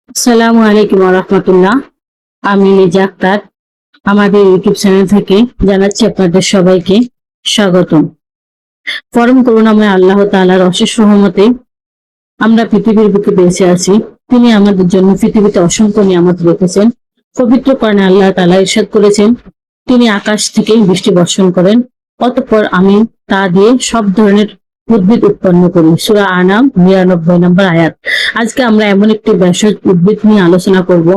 আসসালামু আলাইকুম রাহমাতুল্লাহ। আমি লিজা আক্তার আমাদের ইউটিউব চ্যানেল থেকে জানাচ্ছি আপনাদের সবাইকে স্বাগতম। পরম করুণাময় আল্লাহ তাআলার অশেষ রহমতে আমরা পৃথিবীর বুকে বেঁচে আছি। তিনি আমাদের জন্য পৃথিবীতে অসংখ্য নিয়ামত রেখেছেন। পবিত্র কোরআনে আল্লাহ তাআলা ইরশাদ করেছেন, তিনি আকাশ থেকে বৃষ্টি বর্ষণ করেন, অতঃপর আমি তা দিয়ে সব ধরনের উদ্ভিদ উৎপন্ন করি। সূরা আনাম ৯৯ নম্বর আয়াত। আজকে আমরা এমন একটি ভেষজ উদ্ভিদ নিয়ে আলোচনা করব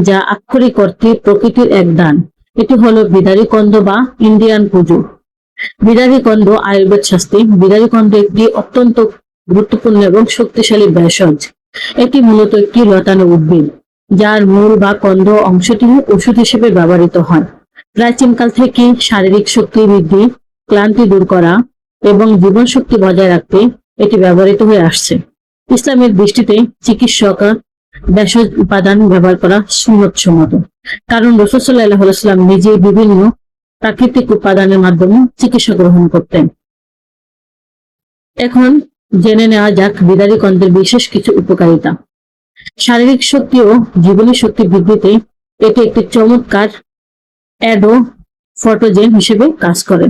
যা আক্ষরিক অর্থে প্রকৃতির এক দান। এটি হলো বিদারী কন্দ বা ইন্ডিয়ান পুজো। বিদারী কন্দ আয়ুর্বেদ শাস্ত্রে বিদারী কন্দ একটি অত্যন্ত গুরুত্বপূর্ণ এবং শক্তিশালী ভেষজ। এটি মূলত একটি লতানো উদ্ভিদ যার মূল বা কন্দ অংশটি ওষুধ হিসেবে ব্যবহৃত হয়। প্রাচীনকাল থেকে শারীরিক শক্তি বৃদ্ধি, ক্লান্তি দূর করা এবং জীবন শক্তি বজায় রাখতে এটি ব্যবহৃত হয়ে আসছে। ইসলামের দৃষ্টিতে চিকিৎসকরা ভেষজ উপাদান ব্যবহার করা সুন্নতসম্মত, কারণ রাসূল সাল্লাল্লাহু আলাইহি ওয়াসাল্লাম নিজে বিভিন্ন প্রাকৃতিক উপাদানের মাধ্যমে চিকিৎসা গ্রহণ করতেন। এখন জেনে নেওয়া যাক বিদারী কন্দের বিশেষ কিছু উপকারিতা। শারীরিক শক্তি ও জীবনী শক্তি বৃদ্ধিতে এটি একটি চমৎকার অ্যাডোফটোজেন হিসেবে কাজ করে,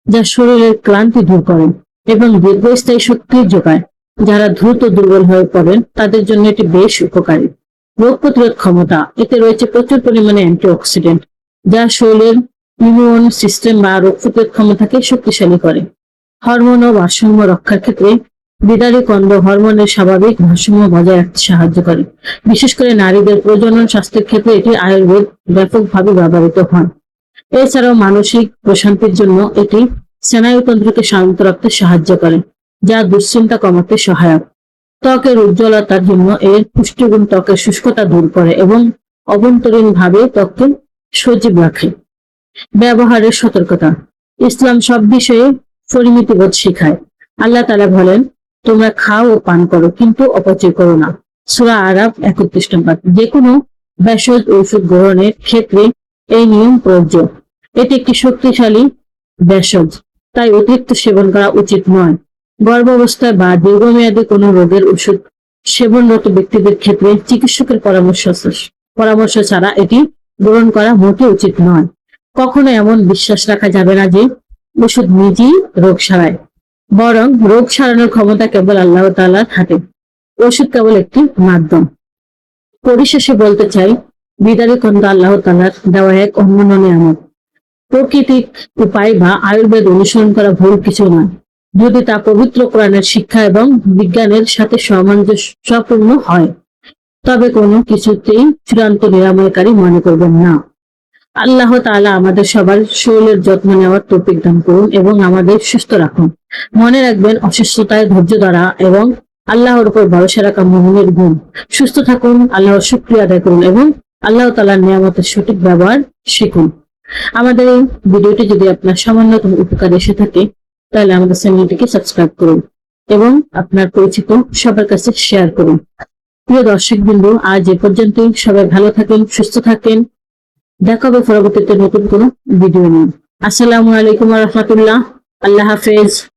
যা শরীরের ক্লান্তি দূর করে এবং দীর্ঘস্থায়ী শক্তি যোগায়। যারা দ্রুত দুর্বল হয়ে পড়েন তাদের জন্য এটি বেশ উপকারী। রোগ প্রতিরোধ ক্ষমতা, এতে রয়েছে প্রচুর পরিমাণে অ্যান্টিঅক্সিডেন্ট যা শরীরের ইমিউন সিস্টেম বা রোগ প্রতিরোধ ক্ষমতাকে শক্তিশালী করে। হরমোন ও ভারসাম্য রক্ষার ক্ষেত্রে বিদারী কন্দ হরমোনের স্বাভাবিক ভারসাম্য বজায় রাখতে সাহায্য করে। বিশেষ করে নারীদের প্রজনন স্বাস্থ্যের ক্ষেত্রে এটি আয়ুর্বেদ ব্যাপকভাবে ব্যবহৃত হয়। এছাড়াও মানসিক প্রশান্তির জন্য এটি স্নায়ুতন্ত্রকে শান্ত রাখতে সাহায্য করে, যা দুশ্চিন্তা কমাতে সহায়ক। ত্বকের উজ্জ্বলতার জন্য এর পুষ্টিগুণ ত্বকের শুষ্কতা দূর করে এবং অভ্যন্তরীণভাবে ত্বককে সজীব রাখে। ব্যবহারের সতর্কতা, ইসলাম সব বিষয়ে পরিমিতিবোধ শেখায়। আল্লাহ তাআলা বলেন, তোমরা খাও ও পান করো, কিন্তু অপচয় করো না। সূরা আরাফ ৩১ নম্বর। যে কোনো ভেষজ ঔষধ গ্রহণের ক্ষেত্রে এই নিয়ম প্রযোজ্য। এটি একটি শক্তিশালী ভেষজ, তাই অতিরিক্ত সেবন করা উচিত নয়। গর্ভাবস্থায় বা দীর্ঘমেয়াদী কোনো রোগের ওষুধ সেবনরত ব্যক্তিদের ক্ষেত্রে চিকিৎসকের পরামর্শ ছাড়া এটি গ্রহণ করা মোটেই উচিত নয়। কখনো এমন বিশ্বাস রাখা যাবে না যে ওষুধ নিজেই রোগ সারায়, বরং রোগ সারানোর ক্ষমতা কেবল আল্লাহ তাআলার হাতে। ওষুধ কেবল একটি মাধ্যম। পরিশেষে বলতে চাই, বিদারী কন্দ আল্লাহ তাআলার দেওয়া এক অনন্য নিয়ামত। প্রাকৃতিক উপায় বা আয়ুর্বেদ অনুসরণ করা ভুল কিছু নয়, যদি তা পবিত্র কোরআনের শিক্ষা এবং বিজ্ঞানের সাথে সামঞ্জস্যপূর্ণ হয়। তবে কোনো কিছুতেই চূড়ান্ত নিরাময়কারী মনে করবেন না। আল্লাহ তাআলা আমাদের সবার শরীরের যত্ন নেওয়ার তৌফিক দান করুন এবং আমাদের সুস্থ রাখুন। মনে রাখবেন, অসুস্থতায় ধৈর্য ধরা এবং আল্লাহর উপর ভরসা রাখা মুমিনের গুণ। সুস্থ থাকুন, আল্লাহর শুকরিয়া আদায় করুন এবং আল্লাহ তাআলার নিয়ামতের সঠিক ব্যবহার শিখুন। আমাদের এই ভিডিওটি যদি আপনার সামান্যতম উপকার এসে থাকে, তাহলে আমাদের চ্যানেলটিকে সাবস্ক্রাইব করুন এবং আপনার পরিচিত সবার কাছে শেয়ার করুন। প্রিয় দর্শকবৃন্দ, আজ এ পর্যন্তই। সবাই ভালো থাকেন, সুস্থ থাকেন। দেখা হবে পরবর্তীতে নতুন কোনো ভিডিও নিয়ে। আসসালামু আলাইকুম ওয়া রাহমাতুল্লাহ। আল্লাহ হাফেজ।